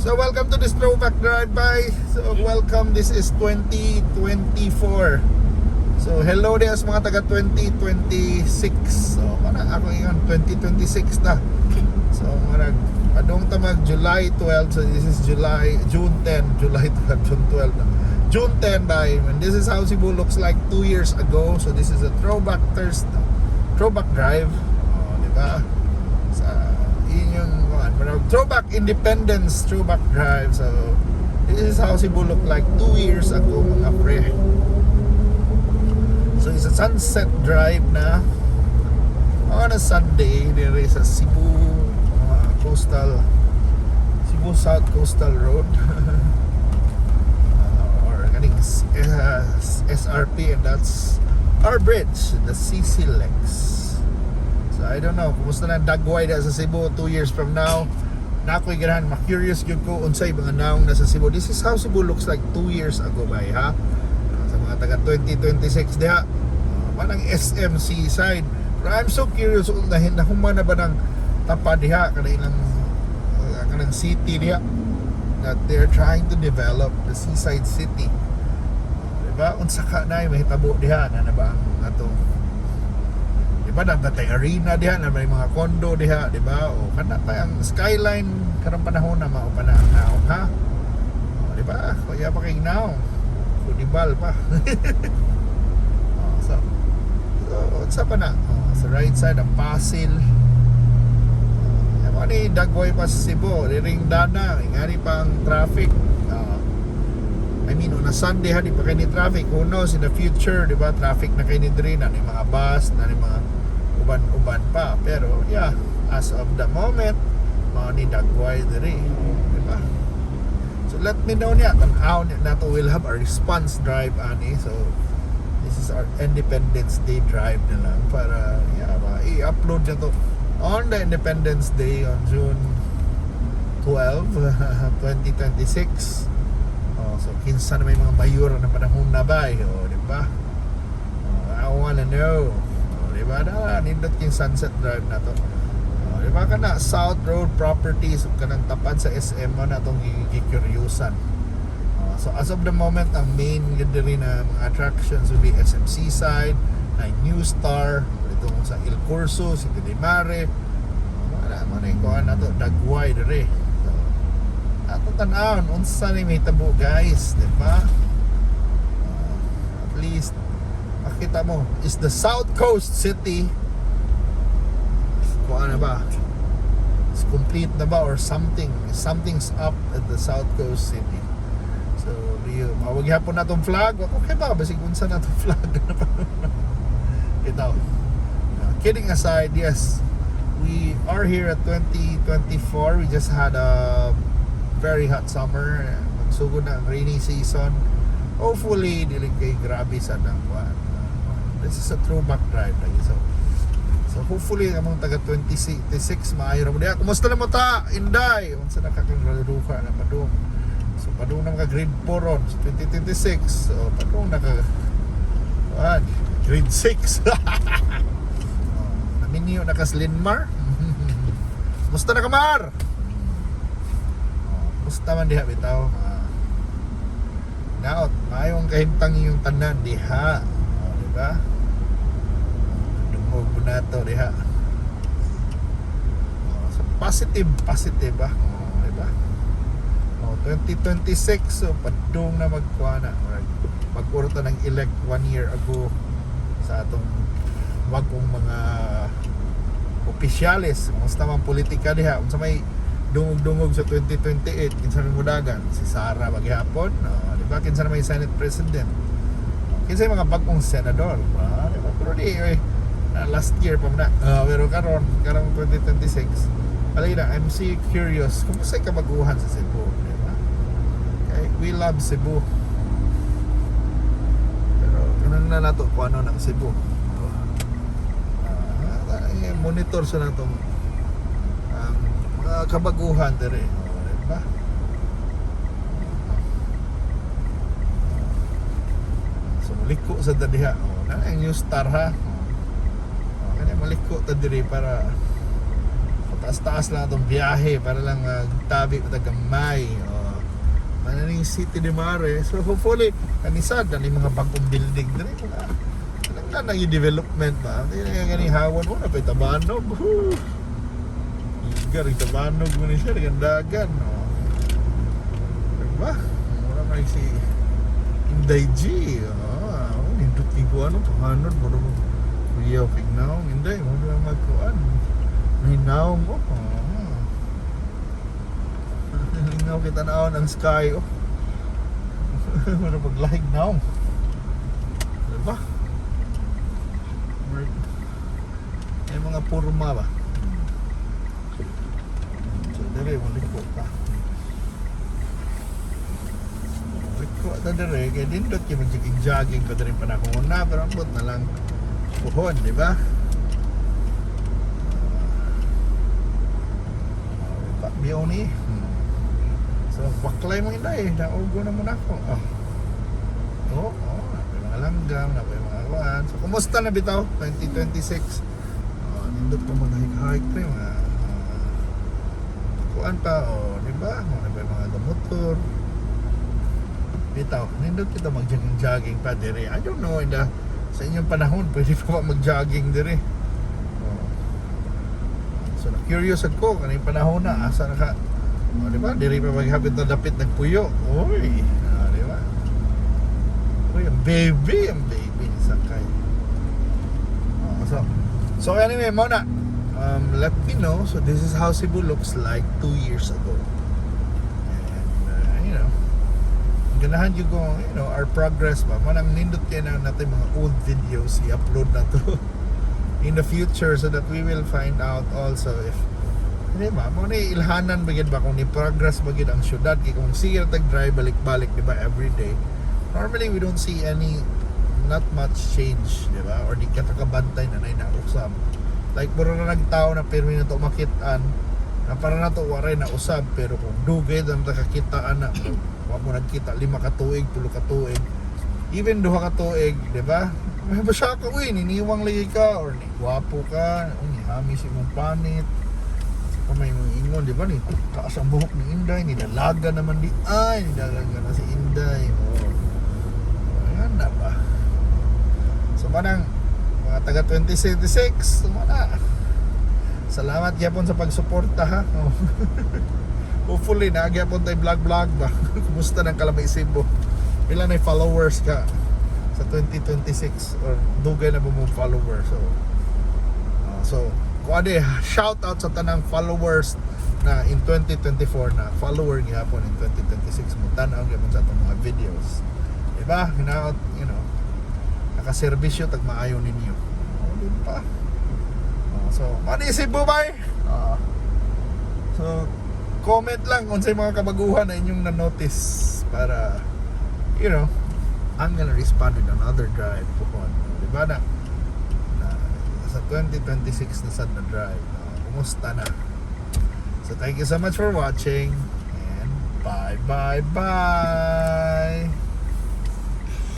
So welcome to this throwback drive-by. So welcome, this is 2024. So hello there sa mga taga 2026. So parang ako ngayon 2026 na. So marag padong tamag July 12. So this is June 10, July 12, June 12 na. June 10 by, and this is how Cebu looks like 2 years ago. So this is a throwback Thursday, throwback drive. Diba? Sa yung throwback independence, throwback drive. So this is how Cebu looked like 2 years ago, mga pre. So it's a sunset drive na on a Sunday. There is a Cebu Cebu South Coastal Road or I think SRP, and that's our bridge, the CC Lex. So I don't know, kumusta na dagway na sa Cebu 2 years from now. Na ako'y ganahan, ma-curious yun ko unsay mga naong nasa Cebu. This is how Cebu looks like 2 years ago ba, ha? Sa mga taga 2026 diha, manang SMC side. Pero I'm so curious, nahuma na ba ng tapad diha, kanang city diha that they're trying to develop, the seaside city. Diba? Unsa ka na yung mahitabo diha na ba ang atong, diba, natatay arena diha na may mga condo diha, diba? O kana pa ang skyline karong panahon na mao pa na ang naong, ha? O, diba? Kaya pa kay naong Kudibal pa. So unsa pa na? Sa right side ang Pasil. Ano ni dagway pa sa Cebu, ring dana, ngani pa ang traffic. I mean, on a Sunday ha, di pa kayo ni traffic. Who knows, in the future, di ba, traffic na kayo ni Dre, na ni mga bus, na ni mga uban-uban pa. Pero, yeah, as of the moment, mga ni dagway Dre, di ba? So, let me know niya, tanaw na to, we'll have a response drive, ani. So, this is our Independence Day drive na lang para, yeah, i-upload na to on the Independence Day on June 12, 2026. So kinsa na may mga mayor na panahon na ba, di ba? I wanna know. Di ba? Nindot yung Sunset Drive na to. Di ba ka na South Road Properties, kanang tapad sa SM mo na itong kikuryusan. So as of the moment, ang main rin na mga attractions will be SMC side, New Star, itong sa Il Curso, City de Mare. Wala mo na yung kuhan na to, dagway dere. So, ato tanawon, unsa ni may tabo guys, diba? At least makita mo, is the South Coast City kuhan na ba? Is complete na ba or something's up at the South Coast City. So, mawag hapon na tong flag. Okay ba? Basig unsa na tong flag. Ito. Kidding aside, yes, we are here at 2024. We just had a very hot summer. Magsugod na ang rainy season. Hopefully, dili kay grabe sa dangwan. This is a throwback drive. So hopefully, among taga 2026, maayo mo diya. Kumusta na mo ta, Inday? Unsa na kakaglaruka na padung. So padung na mga grade 4 ron. So 2026. So padung na grade 6. Naminyo na kaslinmar. Musta na kamar? Musta man diha bitaw? Naot, mayong kahimtang yung tanan diha. Diba? Dungog mo na to diha. So positive ba? Diba? 2026, so padung na magkuha na. Mag-urta ng elect 1 year ago sa atong wagong mga opisyales, musta man politika diha. Unsa may dungog-dungog sa 2028, kinsa may mudagan si Sara maghapon, di ba? Kinsa may Senate President, kinsa mga bagong senador, di ba? Pero di last year pa na, pero karon 2026 palagi na. I'm so curious kung sa'y kabaguhan sa Cebu, di ba? Okay, we love Cebu, pero ganun na nato kung ano ng Cebu. Monitor sa natong mga kabaguhan dere, diba? So maliko sa dadiha, na ang New Star ha. Kaya maliko ta diri para taas-taas lang itong biyahe para lang tabi o tagamay. Mananing City de Mare. So hopefully, kanisad na mga bagong building dali na lang yung development ba. Hindi na ganing hawan mo na pa Tabanog. Igar yung Tabanog mo ni siya dagan. Diba? Mura nga si Inday G. Nindot ni ko ano, panganod mo na mo. Kuya, pignaw. Inday, mo na magkuhan. May naong mo. Lingaw kita na ng sky. Mura pag-like naong. Diba? May mga purma ba? So, dire, maliko ka. Maliko ka dire, kaya dindot yung mag-jogging ko din panahon na, pero ambot na lang puhon, di ba? Biyaw ni. So, baklay mo inday, naugo naman ako. May mga langgam, may mga awan. So, kumusta na bitaw? 2026. Nindot ko mag-hike pre, mga kuan pa, di ba? Mga motor. Bitaw, nindot kita mag-jogging pa dire. I don't know, sa inyong panahon, pwede pa mag-jogging dire. So, na-curious ako, kanina panahon na, asa na ka? Di ba? Diri pa maghapit na dapit ng puyo. Uy, di ba? Uy, ang baby sakay. So anyway, Mona, let me know. So this is how Cebu looks like 2 years ago. And ganahan you go, our progress ba. Manang nindot yan natin mga old videos, i-upload na to in the future so that we will find out also if hindi ba, mo ni ilhanan bagid ba kung ni progress bagid ang syudad kay kung sige tag-drive balik-balik di ba every day. Normally we don't see not much change, di ba? Or di ka takabantay na nausab. Like puro na nagtao na permi na to makitaan na para na to waray na usab pero kung dugay ang takakitaan na wa mo nagkita 5 ka tuig, 10 ka tuig, even 2 ka tuig, di ba? May basa ka niniwang lagi ka or ni gwapo ka, ni hamis imong panit. May mga ingon, di ba ni? Taas ang buhok ni Inday, nidalaga naman di ay, nidalaga na si Inday. Ayan na ba? So manang, mga taga 2076, so mana. Salamat gyapon sa pagsuporta ha. Hopefully, nagyapon tayo vlog ba? Kumusta ng Kalamay Cebu? Ilan ay followers ka sa 2026 or dugay na ba mong followers? So kuwade, shout out sa tanang followers na in 2024 na follower gihapon in 2026 mo tanaw gyapon sa atong mga videos. Diba? Nakaserbisyo tag maayo ninyo. Di ba? So, mani Cebu bay. So, comment lang kung sa mga kabaguhan na inyong na-notice para I'm gonna respond with another drive puhon. Diba na? Sa 2026 na sad na drive. Kumusta na? So thank you so much for watching and bye.